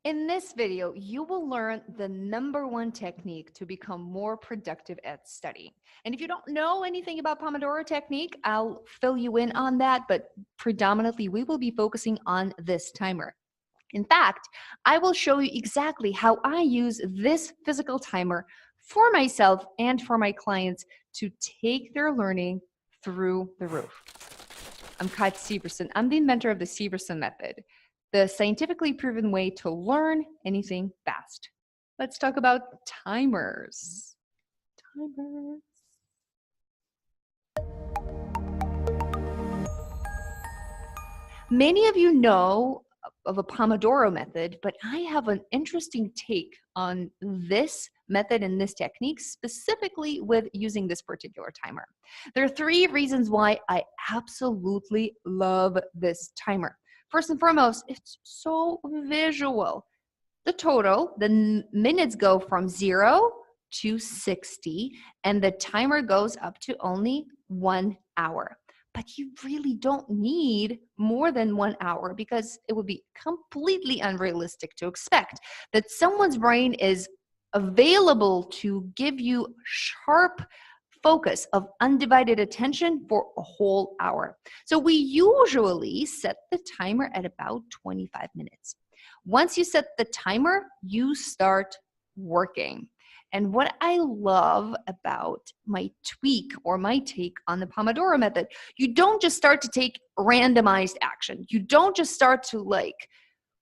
In this video, you will learn the #1 technique to become more productive at studying. And if you don't know anything about Pomodoro technique, I'll fill you in on that, but predominantly we will be focusing on this timer. In fact, I will show you exactly how I use this physical timer for myself and for my clients to take their learning through the roof. I'm Kat Severson. I'm the inventor of the Severson method, the scientifically proven way to learn anything fast. Let's talk about timers. Timers. Many of you know of a Pomodoro method, but I have an interesting take on this method and this technique, specifically with using this particular timer. There are 3 reasons why I absolutely love this timer. First and foremost, it's so visual. The total, the minutes go from 0 to 60, and the timer goes up to only 1 hour. But you really don't need more than 1 hour because it would be completely unrealistic to expect that someone's brain is available to give you sharp focus of undivided attention for a whole hour. So we usually set the timer at about 25 minutes. Once you set the timer, you start working. And what I love about my tweak or my take on the Pomodoro method, you don't just start to take randomized action. You don't just start to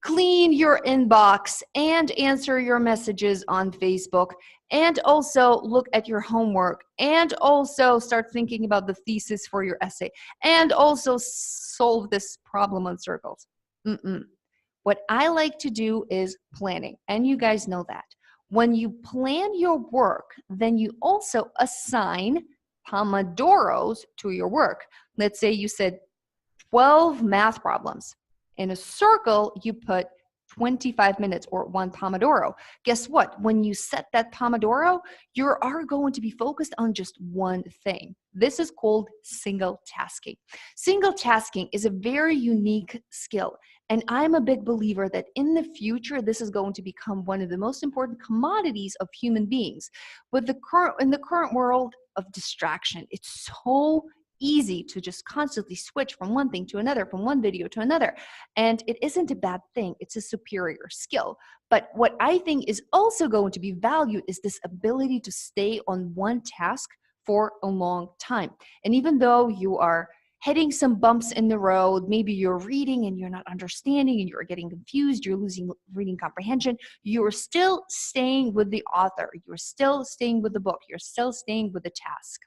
clean your inbox and answer your messages on Facebook and also look at your homework and also start thinking about the thesis for your essay and also solve this problem on circles. What I like to do is planning, and you guys know that. When you plan your work, then you also assign Pomodoros to your work. Let's say you said 12 math problems. In a circle, you put 25 minutes or 1 Pomodoro. Guess what? When you set that Pomodoro, you are going to be focused on just one thing. This is called single tasking. Single tasking is a very unique skill. And I'm a big believer that in the future, this is going to become one of the most important commodities of human beings. In the current world of distraction, it's so easy to just constantly switch from one thing to another, from one video to another. And it isn't a bad thing. It's a superior skill. But what I think is also going to be valued is this ability to stay on one task for a long time. And even though you are hitting some bumps in the road, maybe you're reading and you're not understanding and you're getting confused, you're losing reading comprehension, you're still staying with the author, you're still staying with the book, you're still staying with the task.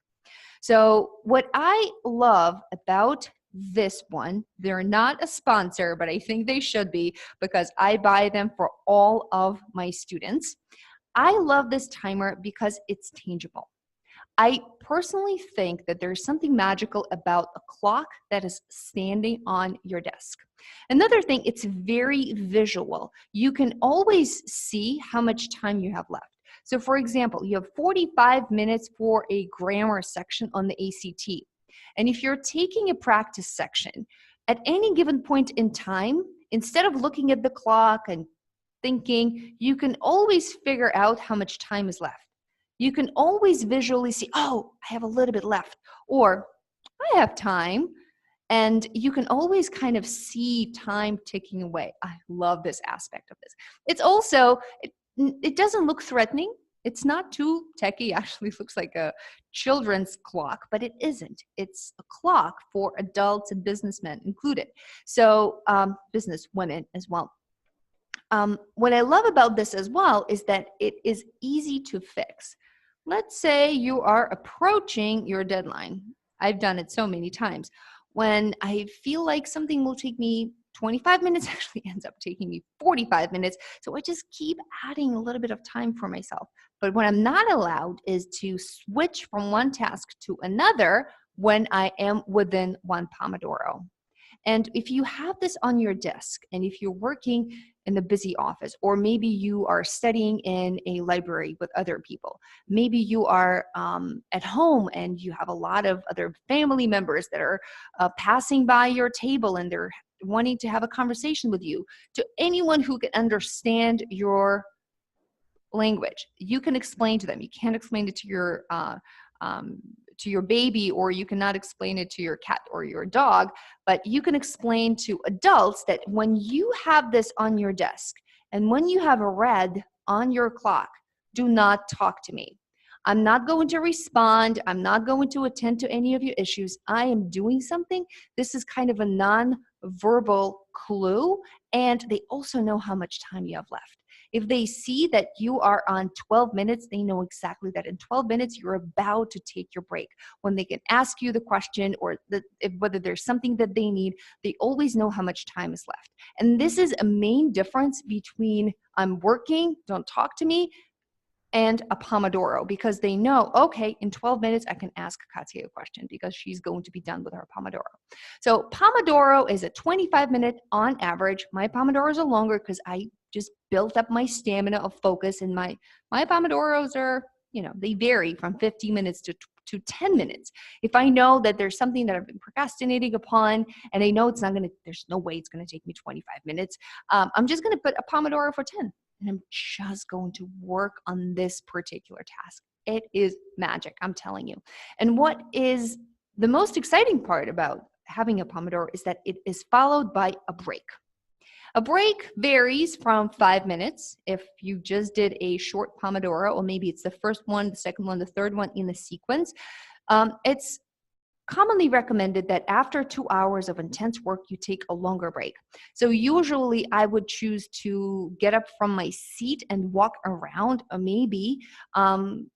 So what I love about this one, they're not a sponsor, but I think they should be because I buy them for all of my students. I love this timer because it's tangible. I personally think that there's something magical about a clock that is standing on your desk. Another thing, it's very visual. You can always see how much time you have left. So for example, you have 45 minutes for a grammar section on the ACT. And if you're taking a practice section, at any given point in time, instead of looking at the clock and thinking, you can always figure out how much time is left. You can always visually see, oh, I have a little bit left, or I have time. And you can always kind of see time ticking away. I love this aspect of this. It's also, it doesn't look threatening. It's not too techy. Actually looks like a children's clock, but it isn't. It's a clock for adults and businessmen included. So business women as well. What I love about this as well is that it is easy to fix. Let's say you are approaching your deadline. I've done it so many times. When I feel like something will take me 25 minutes, actually ends up taking me 45 minutes. So I just keep adding a little bit of time for myself. But what I'm not allowed is to switch from one task to another when I am within 1 Pomodoro. And if you have this on your desk, and if you're working in the busy office, or maybe you are studying in a library with other people, maybe you are at home and you have a lot of other family members that are passing by your table and they're wanting to have a conversation with you, to anyone who can understand your language. You can explain to them. You can't explain it to your baby, or you cannot explain it to your cat or your dog, but you can explain to adults that when you have this on your desk and when you have a red on your clock, do not talk to me. I'm not going to respond. I'm not going to attend to any of your issues. I am doing something. This is kind of a non-verbal clue, and they also know how much time you have left. If they see that you are on 12 minutes, they know exactly that in 12 minutes, you're about to take your break. When they can ask you the question, or whether there's something that they need, they always know how much time is left. And this is a main difference between I'm working, don't talk to me, and a Pomodoro, because they know, okay, in 12 minutes, I can ask Katya a question because she's going to be done with her Pomodoro. So Pomodoro is a 25-minute on average. My Pomodoros are longer because I just built up my stamina of focus, and my Pomodoros are, they vary from 50 minutes to 10 minutes. If I know that there's something that I've been procrastinating upon, and I know there's no way it's going to take me 25 minutes, I'm just going to put a Pomodoro for 10. And I'm just going to work on this particular task. It is magic, I'm telling you. And what is the most exciting part about having a Pomodoro is that it is followed by a break. A break varies from 5 minutes if you just did a short Pomodoro, or maybe it's the first one, the second one, the third one in the sequence. It's commonly recommended that after 2 hours of intense work, you take a longer break. So usually I would choose to get up from my seat and walk around, or maybe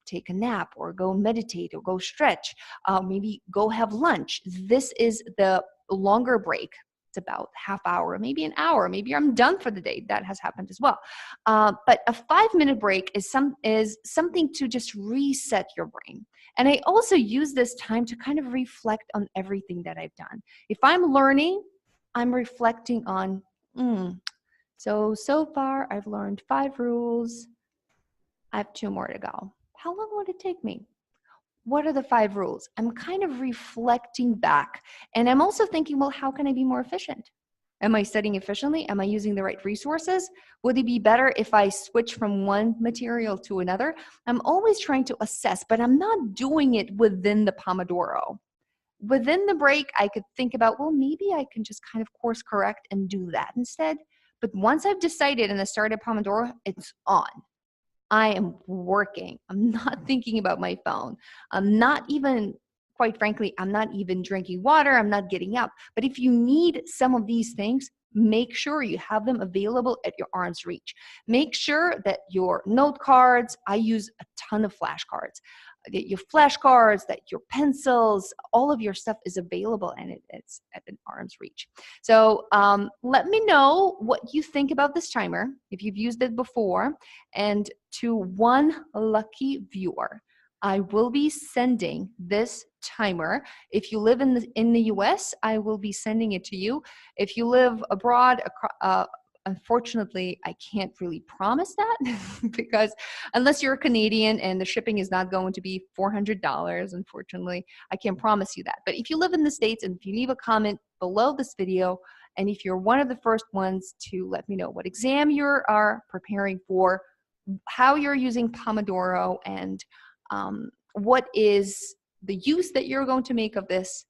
take a nap, or go meditate, or go stretch, maybe go have lunch. This is the longer break. It's about half hour, maybe an hour, maybe I'm done for the day. That has happened as well. But a 5-minute break is something to just reset your brain. And I also use this time to kind of reflect on everything that I've done. If I'm learning, I'm reflecting on, so far I've learned 5 rules. I have 2 more to go. How long would it take me? What are the 5 rules? I'm kind of reflecting back. And I'm also thinking, well, how can I be more efficient? Am I studying efficiently? Am I using the right resources? Would it be better if I switch from one material to another? I'm always trying to assess, but I'm not doing it within the Pomodoro. Within the break, I could think about, well, maybe I can just kind of course correct and do that instead. But once I've decided and I started Pomodoro, it's on. I am working. I'm not thinking about my phone. I'm not even, quite frankly, I'm not even drinking water. I'm not getting up. But if you need some of these things, make sure you have them available at your arm's reach. Make sure that your note cards, I use a ton of flashcards. Get your flashcards, that your pencils, all of your stuff is available, and it's at an arm's reach. So let me know what you think about this timer, if you've used it before. And to one lucky viewer, I will be sending this timer. If you live in the US, I will be sending it to you. If you live abroad, unfortunately, I can't really promise that because unless you're a Canadian and the shipping is not going to be $400, unfortunately, I can't promise you that. But if you live in the States, and if you leave a comment below this video, and if you're one of the first ones to let me know what exam you are preparing for, how you're using Pomodoro, and what is the use that you're going to make of this,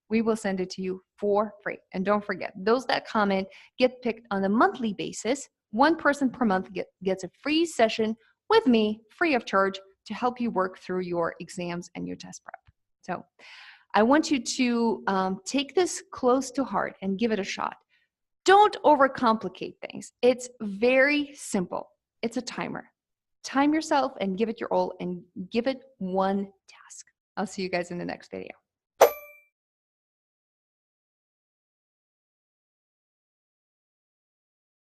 we will send it to you for free. And don't forget, those that comment get picked on a monthly basis. One person per month gets a free session with me, free of charge, to help you work through your exams and your test prep. So I want you to take this close to heart and give it a shot. Don't overcomplicate things. It's very simple. It's a timer. Time yourself and give it your all, and give it one task. I'll see you guys in the next video.